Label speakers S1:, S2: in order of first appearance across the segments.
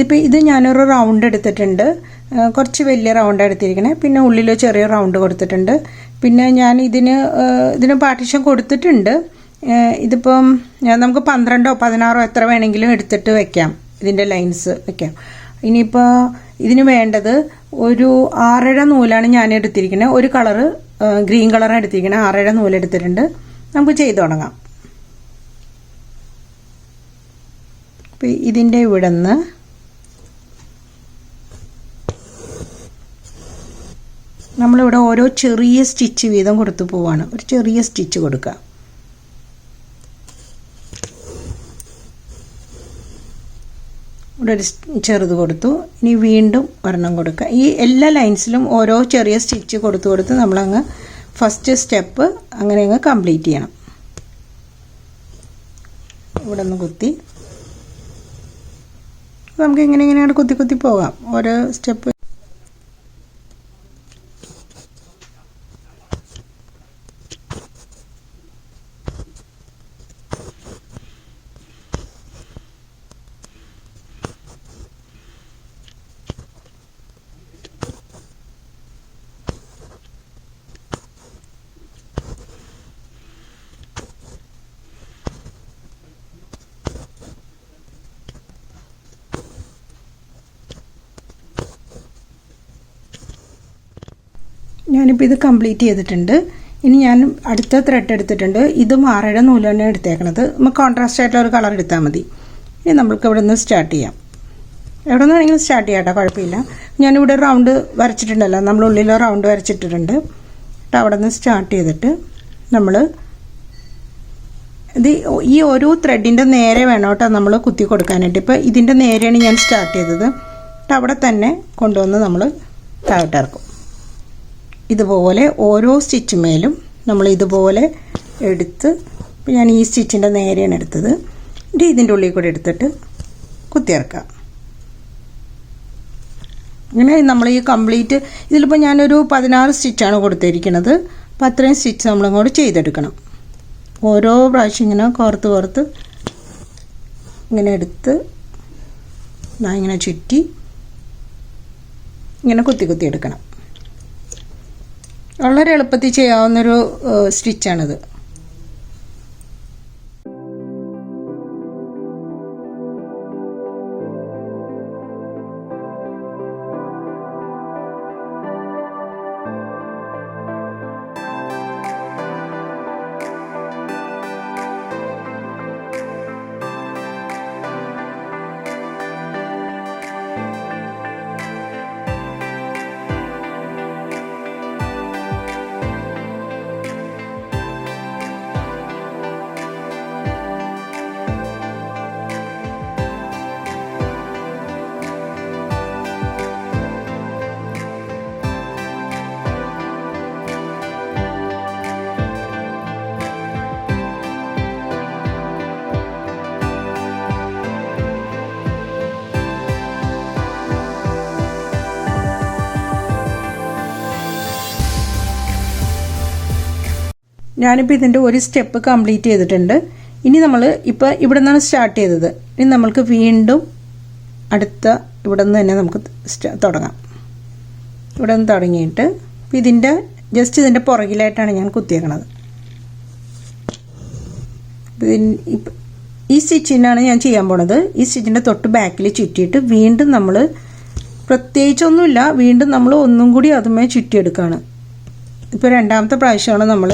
S1: ഇപ്പോൾ ഇത് ഞാനൊരു റൗണ്ട് എടുത്തിട്ടുണ്ട്, കുറച്ച് വലിയ റൗണ്ട് എടുത്തിരിക്കണേ. പിന്നെ ഉള്ളിൽ ചെറിയ റൗണ്ട് കൊടുത്തിട്ടുണ്ട്. പിന്നെ ഞാൻ ഇതിന് പാർട്ടീഷൻ കൊടുത്തിട്ടുണ്ട്. ഇതിപ്പം നമുക്ക് 12ഓ 16ഓ എത്ര വേണമെങ്കിലും എടുത്തിട്ട് വെക്കാം, ഇതിൻ്റെ ലൈൻസ് വെക്കാം. ഇനിയിപ്പോൾ ഇതിന് വേണ്ടത് ഒരു 6.5 നൂലാണ് ഞാൻ എടുത്തിരിക്കുന്നത്. ഒരു കളറ് ഗ്രീൻ കളറാണ് എടുത്തിരിക്കുന്നത്. 6.5 നൂലെടുത്തിട്ടുണ്ട്. നമുക്ക് ചെയ്തു തുടങ്ങാം. അപ്പോൾ ഇതിൻ്റെ ഇവിടെ നിന്ന് നമ്മളിവിടെ ഓരോ ചെറിയ സ്റ്റിച്ച് വീതം കൊടുത്തു പോവാണ്. ഒരു ചെറിയ സ്റ്റിച്ച് കൊടുക്കുക. ഇവിടെ ഒരു ചെറുത് കൊടുത്തു. ഇനി വീണ്ടും ഒരെണ്ണം കൊടുക്കുക. ഈ എല്ലാ ലൈൻസിലും ഓരോ ചെറിയ സ്റ്റിച്ച് കൊടുത്ത് നമ്മളങ്ങ് ഫസ്റ്റ് സ്റ്റെപ്പ് അങ്ങനെ അങ്ങ് കംപ്ലീറ്റ് ചെയ്യണം. ഇവിടെ നിന്ന് കുത്തി നമുക്ക് ഇങ്ങനെയാണ് കുത്തി പോകാം ഓരോ സ്റ്റെപ്പ്. ഞാനിപ്പോൾ ഇത് കംപ്ലീറ്റ് ചെയ്തിട്ടുണ്ട്. ഇനി ഞാൻ അടുത്ത ത്രെഡ് എടുത്തിട്ടുണ്ട്. ഇതും 6.5 നൂല് തന്നെ എടുത്തേക്കണത്. നമുക്ക് കോൺട്രാസ്റ്റ് ആയിട്ടുള്ള ഒരു കളർ എടുത്താൽ മതി. ഇനി നമ്മൾക്ക് ഇവിടെ നിന്ന് സ്റ്റാർട്ട് ചെയ്യാം. എവിടെ നിന്ന് വേണമെങ്കിലും സ്റ്റാർട്ട് ചെയ്യാം കേട്ടോ, കുഴപ്പമില്ല. ഞാനിവിടെ റൗണ്ട് വരച്ചിട്ടുണ്ടല്ലോ, നമ്മൾ ഉള്ളിൽ റൗണ്ട് വരച്ചിട്ടിട്ടുണ്ട് കേട്ടോ. അവിടെ നിന്ന് സ്റ്റാർട്ട് ചെയ്തിട്ട് നമ്മൾ ഈ ഓരോ ത്രെഡിൻ്റെ നേരെ വേണം കേട്ടോ നമ്മൾ കുത്തി കൊടുക്കാനായിട്ട്. ഇപ്പോൾ ഇതിൻ്റെ നേരെയാണ് ഞാൻ സ്റ്റാർട്ട് ചെയ്തത് കേട്ടോ. അവിടെ തന്നെ കൊണ്ടുവന്ന് നമ്മൾ താഴോട്ടിറക്കും. ഇതുപോലെ ഓരോ സ്റ്റിച്ച് മേലും നമ്മൾ ഇതുപോലെ എടുത്ത്, ഇപ്പോൾ ഞാൻ ഈ സ്റ്റിച്ചിൻ്റെ നേരെയാണ് എടുത്തത്. ഇതിൻ്റെ ഉള്ളിൽ കൂടെ എടുത്തിട്ട് കുത്തിയിറക്കുക. അങ്ങനെ നമ്മൾ ഈ കംപ്ലീറ്റ് ഇതിലിപ്പോൾ ഞാനൊരു 16 സ്റ്റിച്ചാണ് കൊടുത്തിരിക്കുന്നത്. അപ്പോൾ അത്രയും സ്റ്റിച്ച് നമ്മളിങ്ങോട്ട് ചെയ്തെടുക്കണം. ഓരോ പ്രാവശ്യം ഇങ്ങനെ കോർത്ത് ഇങ്ങനെ എടുത്ത് ഇങ്ങനെ ചുറ്റി ഇങ്ങനെ കുത്തി എടുക്കണം. വളരെ എളുപ്പത്തിൽ ചെയ്യാവുന്നൊരു സ്റ്റിച്ചാണിത്. ഞാനിപ്പോൾ ഇതിൻ്റെ ഒരു സ്റ്റെപ്പ് കംപ്ലീറ്റ് ചെയ്തിട്ടുണ്ട്. ഇനി നമ്മൾ ഇപ്പോൾ ഇവിടെ നിന്നാണ് സ്റ്റാർട്ട് ചെയ്തത്. ഇനി നമ്മൾക്ക് വീണ്ടും അടുത്ത ഇവിടെ നിന്ന് തന്നെ നമുക്ക് തുടങ്ങാം. ഇവിടെ നിന്ന് തുടങ്ങിയിട്ട് ഇതിൻ്റെ ജസ്റ്റ് ഇതിൻ്റെ പുറകിലായിട്ടാണ് ഞാൻ കുത്തിയേക്കണത്. ഈ സ്റ്റിച്ചിനാണ് ഞാൻ ചെയ്യാൻ പോണത്. ഈ സ്റ്റിച്ചിൻ്റെ തൊട്ട് ബാക്കിൽ ചുറ്റിയിട്ട് വീണ്ടും നമ്മൾ പ്രത്യേകിച്ചൊന്നുമില്ല, വീണ്ടും നമ്മൾ ഒന്നും കൂടി അതുമേ ചുറ്റിയെടുക്കുകയാണ്. ഇപ്പോൾ രണ്ടാമത്തെ പ്രാവശ്യമാണ് നമ്മൾ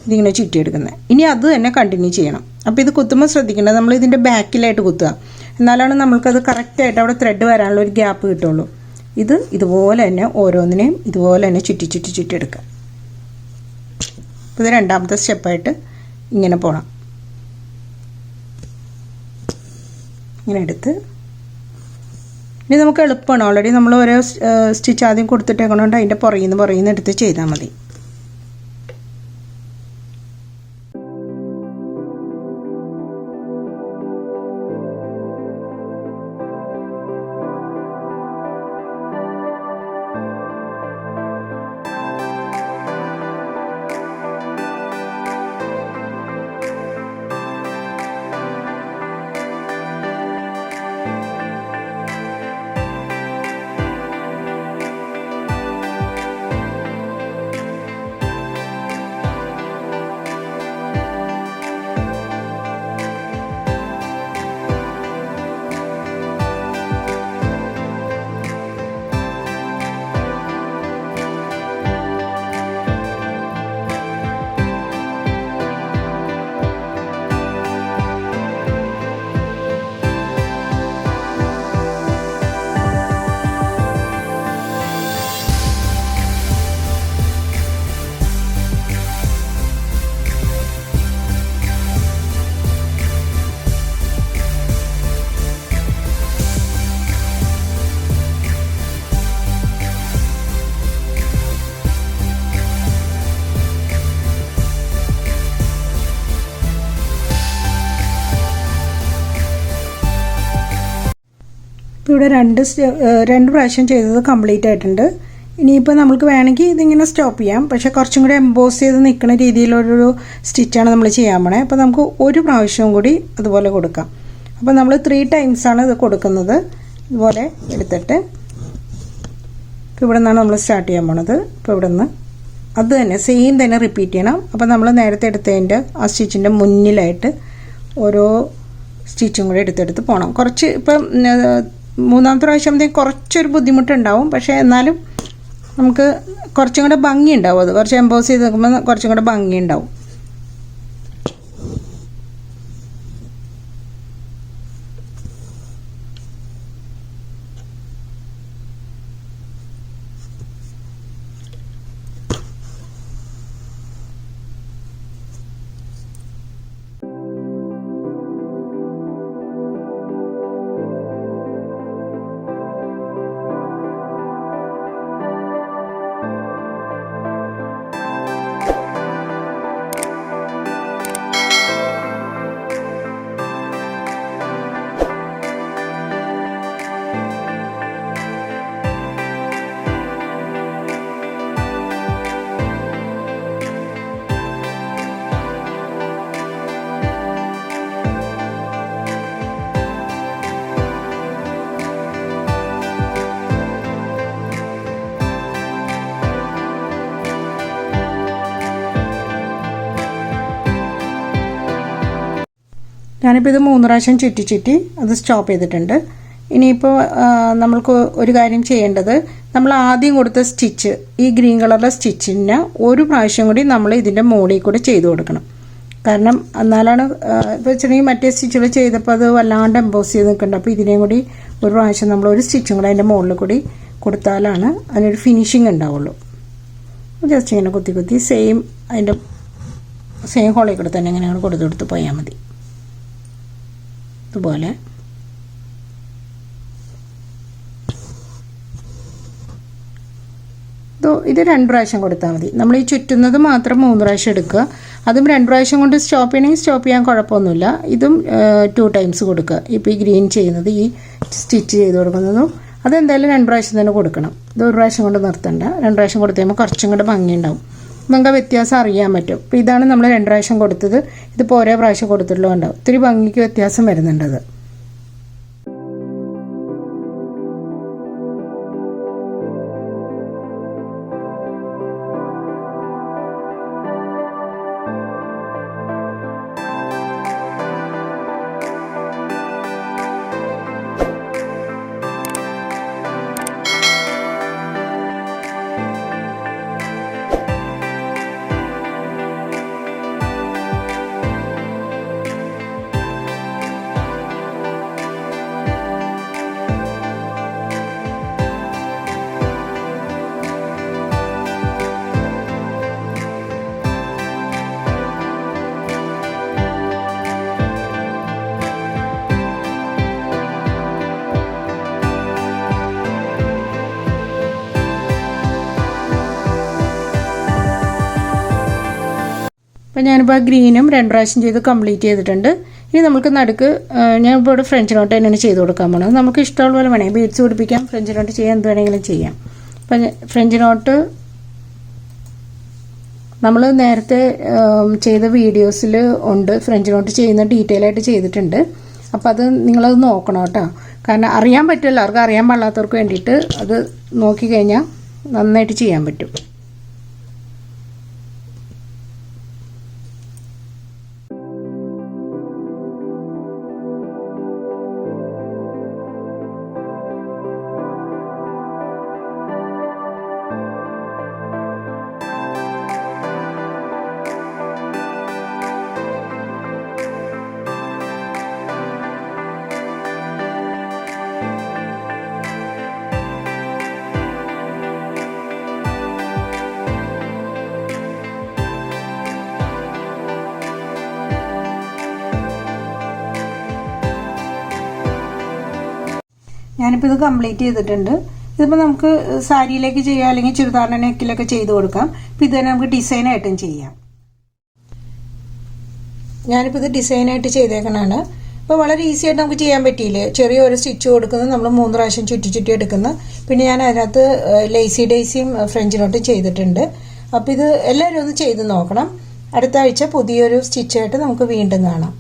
S1: ഇതിങ്ങനെ ചുറ്റിയെടുക്കുന്നത്. ഇനി അത് തന്നെ കണ്ടിന്യൂ ചെയ്യണം. അപ്പോൾ ഇത് കുത്തുമ്പോൾ ശ്രദ്ധിക്കേണ്ടത് നമ്മൾ ഇതിൻ്റെ ബാക്കിലായിട്ട് കുത്തുക, എന്നാലാണ് നമ്മൾക്കത് കറക്റ്റായിട്ട് അവിടെ ത്രെഡ് വരാനുള്ള ഒരു ഗ്യാപ്പ് കിട്ടുള്ളൂ. ഇതുപോലെ തന്നെ ഓരോന്നിനെയും ഇതുപോലെ തന്നെ ചുറ്റിയെടുക്കുക. അപ്പോൾ ഇത് രണ്ടാമത്തെ സ്റ്റെപ്പായിട്ട് ഇങ്ങനെ പോകണം. ഇങ്ങനെ എടുത്ത് ഇനി നമുക്ക് എളുപ്പമാണ്. ഓൾറെഡി നമ്മൾ ഓരോ സ്റ്റിച്ച് ആദ്യം കൊടുത്തിട്ടേക്കണോണ്ട് അതിൻ്റെ പുറകിൽ നിന്ന് എടുത്ത് ചെയ്താൽ മതി. ഇവിടെ രണ്ട് പ്രാവശ്യം ചെയ്തത് കംപ്ലീറ്റ് ആയിട്ടുണ്ട്. ഇനിയിപ്പോൾ നമുക്ക് വേണമെങ്കിൽ ഇതിങ്ങനെ സ്റ്റോപ്പ് ചെയ്യാം. പക്ഷേ കുറച്ചും കൂടി എംബോസ് ചെയ്ത് നിൽക്കുന്ന രീതിയിലൊരു സ്റ്റിച്ചാണ് നമ്മൾ ചെയ്യാൻ പോണേ. അപ്പോൾ നമുക്ക് ഒരു പ്രാവശ്യവും കൂടി അതുപോലെ കൊടുക്കാം. അപ്പോൾ നമ്മൾ 3 ടൈംസാണ് ഇത് കൊടുക്കുന്നത്. ഇതുപോലെ എടുത്തിട്ട് ഇവിടെ നിന്നാണ് നമ്മൾ സ്റ്റാർട്ട് ചെയ്യാൻ പോണത്. ഇപ്പോൾ ഇവിടെ നിന്ന് അത് തന്നെ സെയിം തന്നെ റിപ്പീറ്റ് ചെയ്യണം. അപ്പോൾ നമ്മൾ നേരത്തെ എടുത്തതിൻ്റെ ആ സ്റ്റിച്ചിൻ്റെ മുന്നിലായിട്ട് ഓരോ സ്റ്റിച്ചും കൂടി എടുത്തെടുത്ത് പോകണം. കുറച്ച് ഇപ്പം 3ാമത്തെ പ്രാവശ്യത്തേക്ക് കുറച്ചൊരു ബുദ്ധിമുട്ടുണ്ടാവും. പക്ഷേ എന്നാലും നമുക്ക് കുറച്ചും കൂടെ ഭംഗി ഉണ്ടാവും. അത് കുറച്ച് എംബോസ് ചെയ്ത് നിൽക്കുമ്പോൾ കുറച്ചും കൂടെ ഭംഗി ഉണ്ടാവും. ഞാനിപ്പോൾ ഇത് 3 പ്രാവശ്യം ചുറ്റി അത് സ്റ്റോപ്പ് ചെയ്തിട്ടുണ്ട്. ഇനിയിപ്പോൾ നമ്മൾക്ക് ഒരു കാര്യം ചെയ്യേണ്ടത്, നമ്മൾ ആദ്യം കൊടുത്ത സ്റ്റിച്ച് ഈ ഗ്രീൻ കളറിലെ സ്റ്റിച്ചിന് ഒരു പ്രാവശ്യം കൂടി നമ്മൾ ഇതിൻ്റെ മുകളിൽ കൂടി ചെയ്ത് കൊടുക്കണം. കാരണം എന്നാലാണ് ഇപ്പോൾ വെച്ചിട്ടുണ്ടെങ്കിൽ മറ്റേ സ്റ്റിച്ചുകൾ ചെയ്തപ്പോൾ അത് വല്ലാണ്ട് എംബോസ് ചെയ്ത് നിൽക്കുന്നുണ്ട്. അപ്പോൾ ഇതിനെയും കൂടി ഒരു പ്രാവശ്യം നമ്മൾ ഒരു സ്റ്റിച്ചും കൂടി അതിൻ്റെ മുകളിൽ കൂടി കൊടുത്താലാണ് അതിനൊരു ഫിനിഷിങ് ഉണ്ടാവുള്ളൂ. ജസ്റ്റ് ഇങ്ങനെ കുത്തി അതിൻ്റെ സെയിം ഹോളിൽ കൂടെ തന്നെ ഇങ്ങനെ കൊടുത്ത് പോയാൽ മതി. ഇതുപോലെ ഇത് 2 പ്രാവശ്യം കൊടുത്താൽ മതി. നമ്മൾ ഈ ചുറ്റുന്നത് മാത്രം 3 പ്രാവശ്യം എടുക്കുക. അതും 2 പ്രാവശ്യം കൊണ്ട് സ്റ്റോപ്പ് ചെയ്യണമെങ്കിൽ സ്റ്റോപ്പ് ചെയ്യാൻ കുഴപ്പമൊന്നുമില്ല. ഇതും 2 ടൈംസ് കൊടുക്കുക. ഇപ്പോൾ ഈ ഗ്രീൻ ചെയ്യുന്നത്, ഈ സ്റ്റിച്ച് ചെയ്ത് കൊടുക്കുന്നതും അതെന്തായാലും 2 പ്രാവശ്യം തന്നെ കൊടുക്കണം. ഇത് 1 പ്രാവശ്യം കൊണ്ട് നിർത്തണ്ട. 2 പ്രാവശ്യം കൊടുത്തു കഴിയുമ്പോൾ കുറച്ചും കൂടെ ഭംഗിയുണ്ടാവും. നമുക്ക് ആ വ്യത്യാസം അറിയാൻ പറ്റും. അപ്പോൾ ഇതാണ് നമ്മൾ 2 പ്രാവശ്യം കൊടുത്തത്. ഇതിപ്പോൾ ഒരേ പ്രാവശ്യം കൊടുത്തിട്ടുള്ളത് ഉണ്ടാവും. ഒത്തിരി ഭംഗിക്ക് വ്യത്യാസം വരുന്നുണ്ടത്. അപ്പോൾ ഞാനിപ്പോൾ ഗ്രീനും 2 പ്രാവശ്യം ചെയ്ത് കംപ്ലീറ്റ് ചെയ്തിട്ടുണ്ട്. ഇനി നമുക്ക് നടുക്ക് ഞാനിപ്പോൾ ഇവിടെ ഫ്രഞ്ച് നോട്ട് തന്നെയാണ് ചെയ്ത് കൊടുക്കാൻ പോകുന്നത്. നമുക്ക് ഇഷ്ടമുള്ള പോലെ വേണമെങ്കിൽ ബീഡ്സ് പിടിപ്പിക്കാം, ഫ്രഞ്ച് നോട്ട് ചെയ്യാൻ എന്ത് വേണമെങ്കിലും ചെയ്യാം. അപ്പം ഫ്രഞ്ച് നോട്ട് നമ്മൾ നേരത്തെ ചെയ്ത വീഡിയോസിൽ ഉണ്ട്, ഫ്രഞ്ച് നോട്ട് ചെയ്യുന്ന ഡീറ്റെയിൽ ആയിട്ട് ചെയ്തിട്ടുണ്ട്. അപ്പോൾ അത് നിങ്ങളത് നോക്കണം കേട്ടോ. കാരണം അറിയാൻ പറ്റുമല്ലോ, അവർക്ക് അറിയാൻ പാടില്ലാത്തവർക്ക് വേണ്ടിയിട്ട് അത് നോക്കിക്കഴിഞ്ഞാൽ നന്നായിട്ട് ചെയ്യാൻ പറ്റും. ഞാനിപ്പോൾ ഇത് കംപ്ലീറ്റ് ചെയ്തിട്ടുണ്ട്. ഇതിപ്പോൾ നമുക്ക് സാരിയിലേക്ക് ചെയ്യാം, അല്ലെങ്കിൽ ചുരിദാറിൻ്റെ നെക്കിലൊക്കെ ചെയ്ത് കൊടുക്കാം. അപ്പോൾ ഇത് തന്നെ നമുക്ക് ഡിസൈനായിട്ടും ചെയ്യാം. ഞാനിപ്പോൾ ഇത് ഡിസൈനായിട്ട് ചെയ്തേക്കണതാണ്. അപ്പോൾ വളരെ ഈസി ആയിട്ട് നമുക്ക് ചെയ്യാൻ പറ്റിയില്ലേ. ചെറിയൊരു സ്റ്റിച്ച് കൊടുക്കുന്നത് നമ്മൾ 3 പ്രാവശ്യം ചുറ്റി എടുക്കുന്ന. പിന്നെ ഞാൻ അതിനകത്ത് ലേസി ഡേസിയും ഫ്രഞ്ച് നോട്ടും ചെയ്തിട്ടുണ്ട്. അപ്പോൾ ഇത് എല്ലാവരും ഒന്ന് ചെയ്ത് നോക്കണം. അടുത്ത ആഴ്ച പുതിയൊരു സ്റ്റിച്ചായിട്ട് നമുക്ക് വീണ്ടും കാണാം.